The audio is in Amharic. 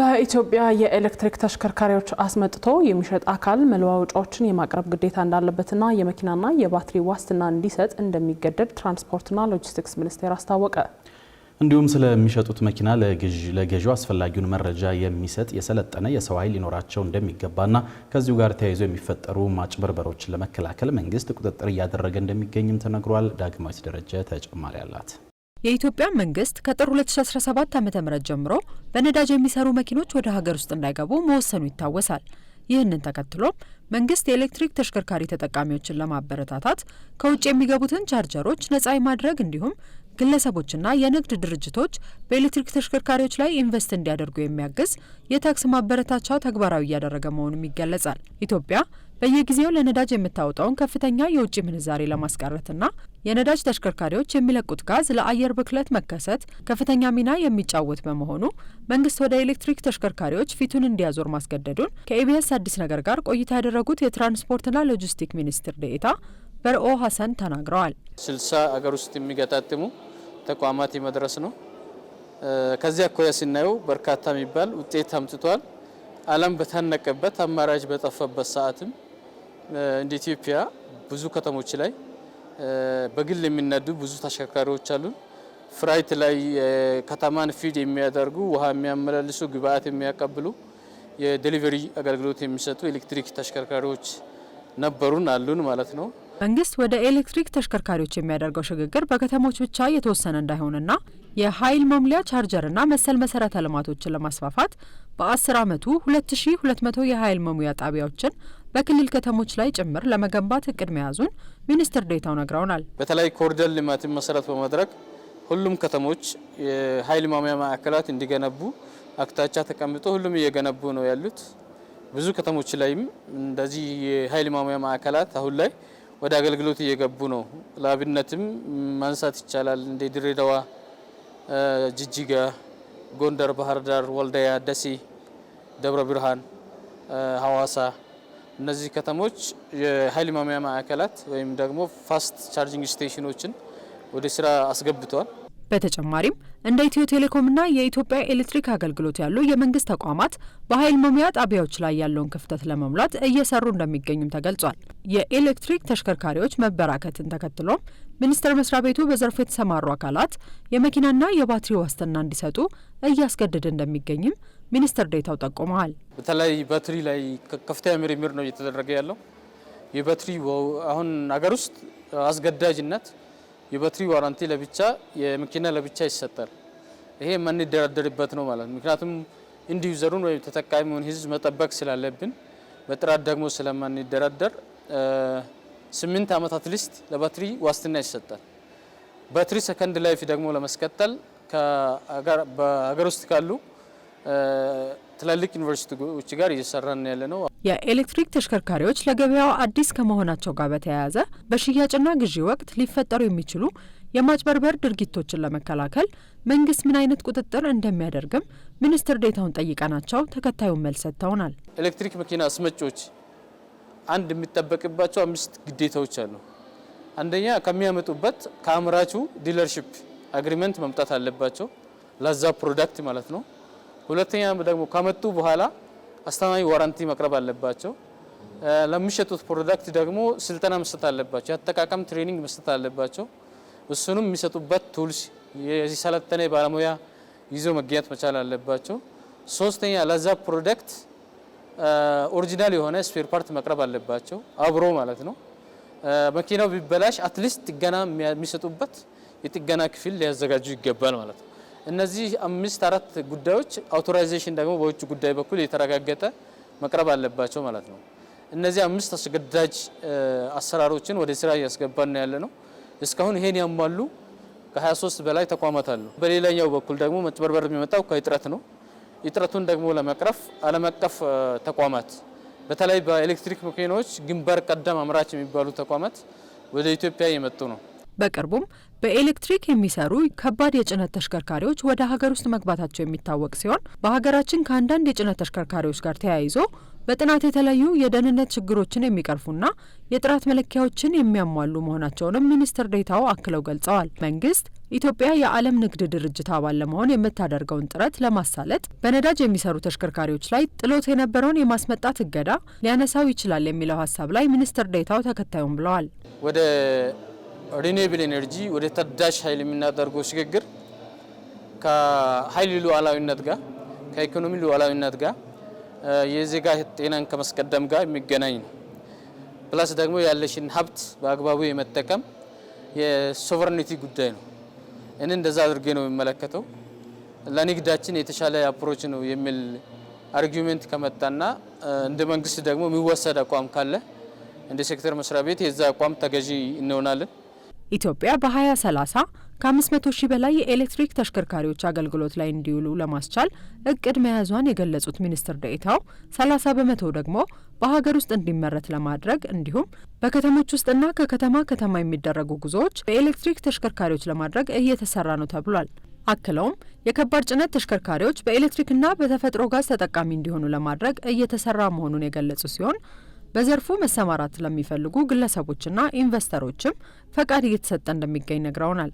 በኢትዮጵያ የኤሌክትሪክ ተሽከርካሪዎች አስመጥቶ የሚሸጥ አካል መለዋወጫዎችን የማቅረብ ግዴታ እንዳለበትና የመኪናና የባትሪ ዋስትና እንዲሰጥ እንደሚገደድ ትራንስፖርትና ሎጂስቲክስ ሚኒስቴር አስታወቀ። እንዲሁም ስለሚሸጡት መኪና ለገዢው አስፈላጊውን መረጃ የሚሰጥ የሰለጠነ የሰው ኃይል ሊኖራቸው እንደሚገባና ከዚሁ ጋር ተያይዞ የሚፈጠሩ ማጭበርበሮችን ለመከላከል መንግስት ቁጥጥር እያደረገ እንደሚገኝም ተነግሯል። ዳግማዊት ደረጃ ተጨማሪ አላት። የኢትዮጵያ መንግስት ከጥር 2017 ዓ.ም ጀምሮ በነዳጅ የሚሰሩ መኪኖች ወደ ሀገር ውስጥ እንዳይገቡ መወሰኑ ይታወሳል። ይህንን ተከትሎም መንግስት የኤሌክትሪክ ተሽከርካሪ ተጠቃሚዎችን ለማበረታታት ከውጭ የሚገቡትን ቻርጀሮች ነፃ ማድረግ እንዲሁም ግለሰቦችና የንግድ ድርጅቶች በኤሌክትሪክ ተሽከርካሪዎች ላይ ኢንቨስት እንዲያደርጉ የሚያግዝ የታክስ ማበረታቻ ተግባራዊ እያደረገ መሆኑም ይገለጻል። ኢትዮጵያ በየጊዜው ለነዳጅ የምታወጣውን ከፍተኛ የውጭ ምንዛሬ ለማስቀረትና የነዳጅ ተሽከርካሪዎች የሚለቁት ጋዝ ለአየር ብክለት መከሰት ከፍተኛ ሚና የሚጫወት በመሆኑ መንግስት ወደ ኤሌክትሪክ ተሽከርካሪዎች ፊቱን እንዲያዞር ማስገደዱን ከኢቢኤስ አዲስ ነገር ጋር ቆይታ ያደረጉት የትራንስፖርትና ሎጂስቲክ ሚኒስትር ዴኤታ በርኦ ሀሰን ተናግረዋል። 60 አገር ውስጥ የሚገጣጥሙ ተቋማት የመድረስ ነው። ከዚያ አኳያ ስናየው በርካታ የሚባል ውጤት አምጥቷል። ዓለም በተነቀበት አማራጭ በጠፋበት ሰዓትም እንደ ኢትዮጵያ ብዙ ከተሞች ላይ በግል የሚነዱ ብዙ ተሽከርካሪዎች አሉ። ፍራይት ላይ ከተማን ፊድ የሚያደርጉ ውሃ የሚያመላልሱ ግብአት የሚያቀብሉ የዴሊቨሪ አገልግሎት የሚሰጡ ኤሌክትሪክ ተሽከርካሪዎች ነበሩን አሉን ማለት ነው። መንግስት ወደ ኤሌክትሪክ ተሽከርካሪዎች የሚያደርገው ሽግግር በከተሞች ብቻ የተወሰነ እንዳይሆንና የኃይል መሙሊያ ቻርጀርና መሰል መሰረተ ልማቶችን ለማስፋፋት በ10 ዓመቱ 2200 የኃይል መሙያ ጣቢያዎችን በክልል ከተሞች ላይ ጭምር ለመገንባት እቅድ መያዙን ሚኒስትር ዴኤታው ነግረውናል። በተለይ ኮሪደር ልማትን መሰረት በማድረግ ሁሉም ከተሞች የኃይል መሙያ ማዕከላት እንዲገነቡ አቅጣጫ ተቀምጦ ሁሉም እየገነቡ ነው ያሉት። ብዙ ከተሞች ላይም እንደዚህ የኃይል መሙያ ማዕከላት አሁን ላይ ወደ አገልግሎት እየገቡ ነው። ለአብነትም ማንሳት ይቻላል እንደ ድሬዳዋ፣ ጅጅጋ፣ ጎንደር፣ ባህር ዳር፣ ወልዲያ፣ ደሴ፣ ደብረ ብርሃን፣ ሐዋሳ እነዚህ ከተሞች የኃይል መሙያ ማዕከላት ወይም ደግሞ ፋስት ቻርጂንግ ስቴሽኖችን ወደ ስራ አስገብተዋል። በተጨማሪም እንደ ኢትዮ ቴሌኮምና የኢትዮጵያ ኤሌክትሪክ አገልግሎት ያሉ የመንግስት ተቋማት በኃይል መሙያ ጣቢያዎች ላይ ያለውን ክፍተት ለመሙላት እየሰሩ እንደሚገኙም ተገልጿል። የኤሌክትሪክ ተሽከርካሪዎች መበራከትን ተከትሎም ሚኒስቴር መስሪያ ቤቱ በዘርፉ የተሰማሩ አካላት የመኪናና የባትሪ ዋስትና እንዲሰጡ እያስገደደ እንደሚገኝም ሚኒስትር ዴኤታው ጠቁመዋል። በተለይ ባትሪ ላይ ከፍተኛ ምርምር ነው እየተደረገ ያለው። የባትሪ አሁን ሀገር ውስጥ አስገዳጅነት የባትሪ ዋራንቲ ለብቻ የመኪና ለብቻ ይሰጣል። ይሄ የማንደራደርበት ነው ማለት ነው። ምክንያቱም ኢንድ ዩዘሩን ወይ ተጠቃሚውን ህዝብ መጠበቅ ስላለብን በጥራት ደግሞ ስለማንደራደር 8 ዓመታት ሊስት ለባትሪ ዋስትና ይሰጣል። ባትሪ ሰከንድ ላይፍ ደግሞ ለማስቀጠል በሀገር ውስጥ ካሉ ትላልቅ ዩኒቨርሲቲዎች ጋር እየሰራን ያለ ነው። የኤሌክትሪክ ተሽከርካሪዎች ለገበያው አዲስ ከመሆናቸው ጋር በተያያዘ በሽያጭና ግዢ ወቅት ሊፈጠሩ የሚችሉ የማጭበርበር ድርጊቶችን ለመከላከል መንግስት ምን አይነት ቁጥጥር እንደሚያደርግም ሚኒስትር ዴኤታውን ጠይቀናቸው ተከታዩን መልስ ሰጥተውናል። ኤሌክትሪክ መኪና አስመጪዎች አንድ የሚጠበቅባቸው 5 ግዴታዎች አሉ። አንደኛ ከሚያመጡበት ከአምራቹ ዲለርሺፕ አግሪመንት መምጣት አለባቸው፣ ለዛ ፕሮዳክት ማለት ነው። ሁለተኛ ደግሞ ከመጡ በኋላ አስተማማኝ ዋራንቲ መቅረብ አለባቸው። ለሚሸጡት ፕሮዳክት ደግሞ ስልጠና መስጠት አለባቸው፣ የአጠቃቀም ትሬኒንግ መስጠት አለባቸው። እሱንም የሚሰጡበት ቱልስ የሰለጠነ ባለሙያ ይዞ መገኘት መቻል አለባቸው። ሶስተኛ ለዛ ፕሮዳክት ኦሪጂናል የሆነ ስፔር ፓርት መቅረብ አለባቸው አብሮ ማለት ነው። መኪናው ቢበላሽ አትሊስት ጥገና የሚሰጡበት የጥገና ክፍል ሊያዘጋጁ ይገባል ማለት ነው። እነዚህ 4 ጉዳዮች አውቶራይዜሽን ደግሞ በውጭ ጉዳይ በኩል የተረጋገጠ መቅረብ አለባቸው ማለት ነው። እነዚህ 5 አስገዳጅ አሰራሮችን ወደ ስራ እያስገባን ያለ ነው። እስካሁን ይሄን ያሟሉ ከ23 በላይ ተቋማት አሉ። በሌላኛው በኩል ደግሞ መጭበርበር የሚመጣው ከእጥረት ነው። እጥረቱን ደግሞ ለመቅረፍ ዓለም አቀፍ ተቋማት በተለይ በኤሌክትሪክ መኪናዎች ግንባር ቀደም አምራች የሚባሉ ተቋማት ወደ ኢትዮጵያ የመጡ ነው። በቅርቡም በኤሌክትሪክ የሚሰሩ ከባድ የጭነት ተሽከርካሪዎች ወደ ሀገር ውስጥ መግባታቸው የሚታወቅ ሲሆን በሀገራችን ከአንዳንድ የጭነት ተሽከርካሪዎች ጋር ተያይዞ በጥናት የተለዩ የደህንነት ችግሮችን የሚቀርፉና የጥራት መለኪያዎችን የሚያሟሉ መሆናቸውንም ሚኒስትር ዴኤታው አክለው ገልጸዋል። መንግስት ኢትዮጵያ የዓለም ንግድ ድርጅት አባል ለመሆን የምታደርገውን ጥረት ለማሳለጥ በነዳጅ የሚሰሩ ተሽከርካሪዎች ላይ ጥሎት የነበረውን የማስመጣት እገዳ ሊያነሳው ይችላል የሚለው ሀሳብ ላይ ሚኒስትር ዴኤታው ተከታዩም ብለዋል። ወደ ሪኒዌብል ኤነርጂ ወደ ታዳሽ ኃይል የምናደርገው ሽግግር ከኃይል ሉዓላዊነት ጋር ከኢኮኖሚ ሉዓላዊነት ጋር የዜጋ ጤናን ከማስቀደም ጋር የሚገናኝ ነው። ፕላስ ደግሞ ያለሽን ሀብት በአግባቡ የመጠቀም የሶቨሬኒቲ ጉዳይ ነው። እኔ እንደዛ አድርጌ ነው የሚመለከተው። ለንግዳችን የተሻለ አፕሮች ነው የሚል አርጊውሜንት ከመጣና እንደ መንግስት ደግሞ የሚወሰድ አቋም ካለ እንደ ሴክተር መስሪያ ቤት የዛ አቋም ተገዢ እንሆናለን። ኢትዮጵያ በ2030 ከ500 ሺህ በላይ የኤሌክትሪክ ተሽከርካሪዎች አገልግሎት ላይ እንዲውሉ ለማስቻል እቅድ መያዟን የገለጹት ሚኒስትር ዴኤታው 30 በመቶ ደግሞ በሀገር ውስጥ እንዲመረት ለማድረግ እንዲሁም በከተሞች ውስጥና ከከተማ ከተማ የሚደረጉ ጉዞዎች በኤሌክትሪክ ተሽከርካሪዎች ለማድረግ እየተሰራ ነው ተብሏል። አክለውም የከባድ ጭነት ተሽከርካሪዎች በኤሌክትሪክና በተፈጥሮ ጋዝ ተጠቃሚ እንዲሆኑ ለማድረግ እየተሰራ መሆኑን የገለጹ ሲሆን በዘርፉ መሰማራት ለሚፈልጉ ግለሰቦችና ኢንቨስተሮችም ፈቃድ እየተሰጠ እንደሚገኝ ነግረውናል።